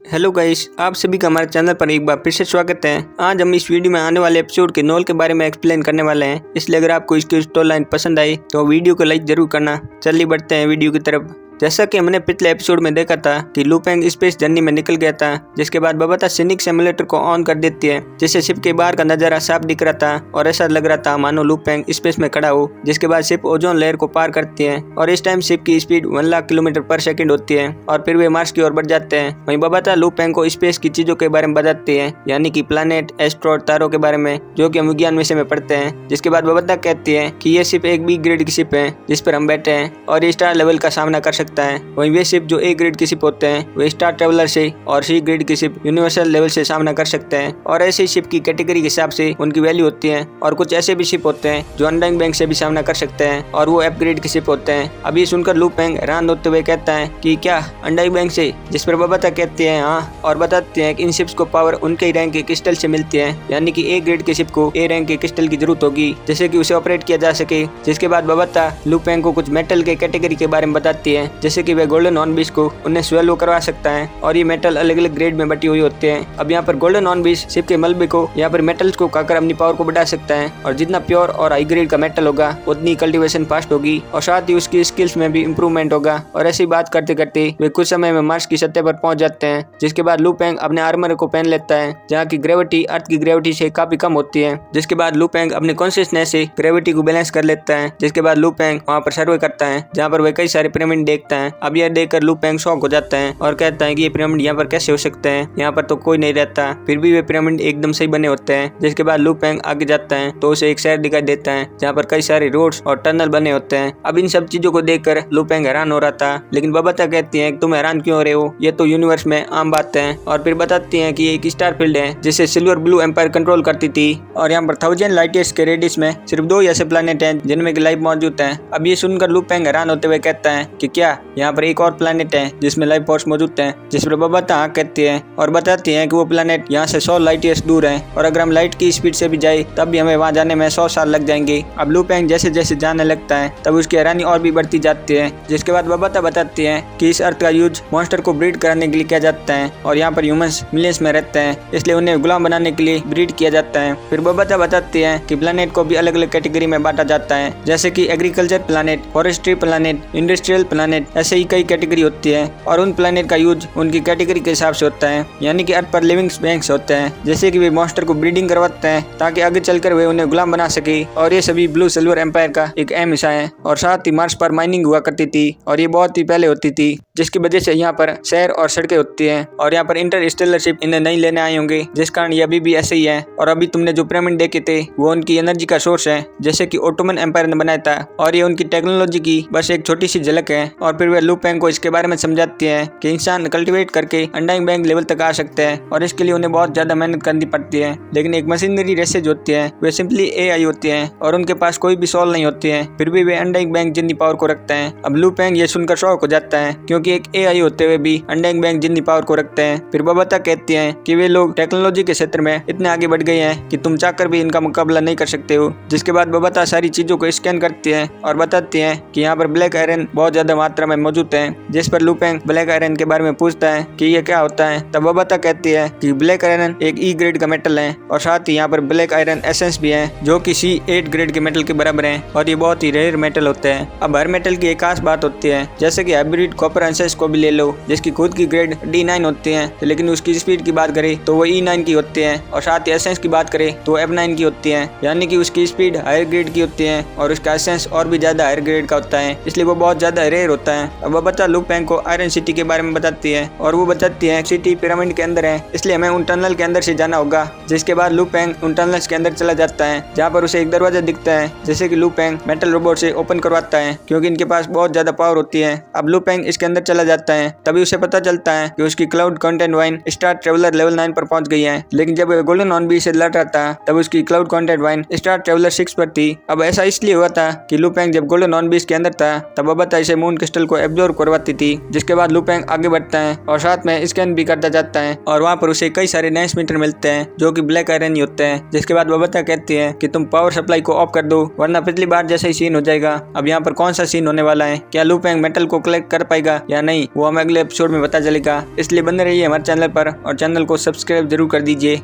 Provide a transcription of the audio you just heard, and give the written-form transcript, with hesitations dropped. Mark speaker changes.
Speaker 1: Hello guys, आप सभी का हमारे चैनल पर एक बार फिर से स्वागत है। आज हम इस वीडियो में आने वाले एपिसोड के नॉल के बारे में एक्सप्लेन करने वाले हैं, इसलिए अगर आपको इसकी स्टोरी लाइन पसंद आई तो वीडियो को लाइक जरूर करना। चलिए बढ़ते हैं वीडियो की तरफ। जैसा कि हमने पिछले एपिसोड में देखा था कि लू पेंग स्पेस जर्नी में निकल गया था, जिसके बाद बबाता सिनिक सिमुलेटर को ऑन कर देती है, जिससे शिप के बाहर का नजारा साफ दिख रहा था और ऐसा लग रहा था मानो लू पेंग स्पेस में खड़ा हो। जिसके बाद शिप ओजोन लेयर को पार करती है और इस टाइम शिप की स्पीड 1 लाख किलोमीटर पर सेकंड होती है और फिर वे मार्स की ओर बढ़ जाते हैं। वहीं बबाता लू पेंग को स्पेस की चीजों के बारे में बताती है, यानी कि प्लैनेट, एस्ट्रॉइड, तारों के बारे में, जो कि हम विज्ञान विषय में पढ़ते हैं। जिसके बाद बबाता कहती है कि ये शिप एक बी ग्रेड की शिप है जिस पर हम बैठे हैं और ये स्टार लेवल का सामना कर सकता है। वहीं शिप जो ए ग्रेड की शिप होते हैं वे स्टार ट्रेवलर से और सी ग्रेड की शिप यूनिवर्सल लेवल से सामना कर सकते हैं और ऐसे शिप की कैटेगरी के हिसाब से उनकी वैल्यू होती है। और कुछ ऐसे भी शिप होते हैं जो अनडाइंग बैंक से भी सामना कर सकते हैं और वो एफ ग्रेड की शिप होते हैं। अब ये सुनकर लू पेंग हैरान होते हुए कहता है कि क्या अनडाइंग बैंक से, जिस पर बबाता कहते हैं हाँ, और बताते हैं कि इन शिप्स को पावर उनके रैंक के क्रिस्टल से मिलती है, यानी कि ए ग्रेड की शिप को ए रैंक के क्रिस्टल की जरूरत होगी जिससे कि उसे ऑपरेट किया जा सके। जिसके बाद बबाता लू पेंग को कुछ मेटल के कैटेगरी के बारे में बताती है, जैसे कि वे गोल्डन ऑन को उन्हें स्वेलो करवा सकता है और ये मेटल अलग अलग ग्रेड में बटी हुई होते हैं। अब यहाँ पर गोल्डन ऑन बीस शिप के मलबे को यहाँ पर मेटल्स को खाकर अपनी पावर को बढ़ा सकता है और जितना प्योर और हाई ग्रेड का मेटल होगा उतनी कल्टीवेशन फास्ट होगी और साथ ही उसकी स्किल्स में भी इंप्रूवमेंट होगा। और ऐसी बात करते करते वे कुछ समय में मार्स की सतह पर पहुंच जाते हैं। जिसके बाद लू पेंग अपने आर्मर को पहन लेता है, जहाँ की ग्रेविटी अर्थ की ग्रेविटी से काफी कम होती है। जिसके बाद लू पेंग अपने कॉन्शियसनेस से ग्रेविटी को बैलेंस कर लेता है। जिसके बाद लू पेंग वहाँ पर सर्वे करता है, जहाँ पर वे कई सारे पिरामिड देखता है। अब यह देखकर लू पेंग शॉक हो जाता है और कहता है कि ये पिरामिड यहाँ पर कैसे हो सकते हैं, यहाँ पर तो कोई नहीं रहता। फिर भी वे पिरामिड एकदम सही बने होते हैं। जिसके बाद लू पेंग आगे जाता है तो उसे एक शहर दिखाई देता है जहाँ पर कई सारे रोड्स और टनल बने होते हैं। अब इन सब चीजों को देखकर लू पेंग हैरान हो रहा था, लेकिन बबाता कहती है तुम हैरान क्यों हो रहे हो, ये तो यूनिवर्स में आम बात है। और फिर बताती है कि एक स्टार फील्ड है जिसे सिल्वर ब्लू एम्पायर कंट्रोल करती थी और यहाँ पर 1000 लाइट ईयर्स के रेडियस में सिर्फ 2 ऐसे प्लैनेट हैं जिनमें की लाइफ मौजूद है। अब ये सुनकर लू पेंग हैरान होते हुए कहता है कि क्या यहाँ पर एक और प्लैनेट है जिसमें लाइफ फोर्स मौजूद है। जिस पर बबाता हाँ कहती है और बताती है कि वो प्लैनेट यहाँ से 100 लाइट ईयर्स दूर है और अगर हम लाइट की स्पीड से भी जाए तब भी हमें वहाँ जाने में 100 साल लग जाएंगे। अब लू पेंग जैसे जैसे जाने लगता है तब उसकी हैरानी और भी बढ़ती जाती है। जिसके बाद बबाता बताती है कि इस अर्थ का यूज मॉन्स्टर को ब्रीड कराने के लिए किया जाता है और यहाँ पर ह्यूमंस मिलियंस में रहते हैं, इसलिए उन्हें गुलाम बनाने के लिए ब्रीड किया जाता है। फिर बबाता बताती है कि प्लैनेट को भी अलग अलग कैटेगरी में बांटा जाता है, जैसे कि agriculture planet, forestry planet, industrial planet, ऐसे ही कई कैटेगरी होती है और उन प्लैनेट का यूज उनकी कैटेगरी के हिसाब से होता है, यानी कि अर्थ पर लिविंग बैंक्स होते हैं, जैसे कि वे मॉन्स्टर को ब्रीडिंग करवाते हैं ताकि आगे चलकर वे उन्हें गुलाम बना सके। और ये सभी ब्लू सिल्वर एम्पायर का एक अहम हिस्सा है। और साथ ही मार्स पर माइनिंग हुआ करती थी और ये बहुत ही पहले होती थी, जिसकी वजह से यहाँ पर शहर और सड़कें होती हैं और यहाँ पर इंटरस्टेलर शिप इन्हें नहीं लेने आए होंगे, जिस कारण ये अभी भी ऐसे ही है। और अभी तुमने जो पिरामिड देखे थे वो उनकी एनर्जी का सोर्स है, जैसे कि ओटोमन एम्पायर ने बनाया था और ये उनकी टेक्नोलॉजी की बस एक छोटी सी झलक है। और फिर वे लू पेंग को इसके बारे में समझाती है कि इंसान कल्टीवेट करके अनडाइंग बैंक लेवल तक आ सकते हैं और इसके लिए उन्हें बहुत ज्यादा मेहनत करनी पड़ती है। लेकिन एक मशीनरी रेसेज होती है, वे सिंपली एआई होती हैं और उनके पास कोई भी सोल नहीं होती है, फिर भी वे अनडाइंग बैंक जितनी पावर को रखते हैं। अब लू पेंग ये सुनकर शॉक हो जाता है, क्योंकि एक एआई होते हुए भी अनडाइंग बैंक जितनी पावर को रखते हैं। फिर बबाता कहती हैं कि वे लोग टेक्नोलॉजी के क्षेत्र में इतने आगे बढ़ गए हैं कि तुम चाहकर भी इनका मुकाबला नहीं कर सकते हो। जिसके बाद बबाता सारी चीजों को स्कैन करती है और बताती है कि यहाँ पर ब्लैक आयरन बहुत ज्यादा मात्रा में मौजूद है। जिस पर लू पेंग ब्लैक आयरन के बारे में पूछता है कि ये क्या होता है, तब बबाता कहती है कि ब्लैक आयरन एक ई ग्रेड का मेटल है और साथ ही यहाँ पर ब्लैक आयरन एसेंस भी है जो कि C8 ग्रेड के मेटल के बराबर है और ये बहुत ही रेयर मेटल होते हैं। अब हर मेटल की एक खास बात होती है, जैसे कि हाइब्रिड कॉपर एसेंस को भी ले लो, जिसकी खुद की ग्रेड D9 होती है, लेकिन उसकी स्पीड की बात करें तो वो E9 की होती है और साथ ही एसेंस की बात करें तो F9 की होती है, यानी कि उसकी स्पीड हायर ग्रेड की होती है और उसका एसेंस और भी ज्यादा हायर ग्रेड का होता है, इसलिए वो बहुत ज्यादा रेयर होता है। अब बबाता लू पेंग को आयरन सिटी के बारे में बताती है और वो बताती है सिटी पिरामिड के अंदर है, इसलिए हमें उन टनल के अंदर से जाना होगा। जिसके बाद लू पेंग उन टनल्स के अंदर चला जाता है, जहाँ पर उसे एक दरवाजा दिखता है, जैसे कि लू पेंग मेटल रोबोट से ओपन करवाता है, क्योंकि इनके पास बहुत ज्यादा पावर होती है। अब लू पेंग इसके अंदर चला जाता है, तभी उसे पता चलता है कि उसकी cloud content wine star traveller level 9 पर पहुंच गई है। लेकिन जब गोल्डन ऑन बी से लड़ रहा था तब उसकी cloud content wine star traveller 6 पर थी। अब ऐसा इसलिए हुआ था कि लू पेंग जब गोल्डन ऑन बीस के अंदर था तब बबाता इसे मून क्रिस्टल मेटल को एब्जॉर्ब करवाती थी। जिसके बाद लुपेंग आगे बढ़ता है और साथ में स्कैन भी करता जाता है और वहाँ पर उसे कई सारे नए स्मिटर मिलते हैं जो कि ब्लैक आयरन ही होते हैं। जिसके बाद बबीता कहती है कि तुम पावर सप्लाई को ऑफ कर दो वरना पिछली बार जैसा ही सीन हो जाएगा। अब यहाँ पर कौन सा सीन होने वाला है, क्या लुपेंग मेटल को कलेक्ट कर पाएगा या नहीं, वो हमें अगले एपिसोड में पता चलेगा। इसलिए बने रहिए हमारे चैनल पर और चैनल को सब्सक्राइब जरूर कर दीजिए।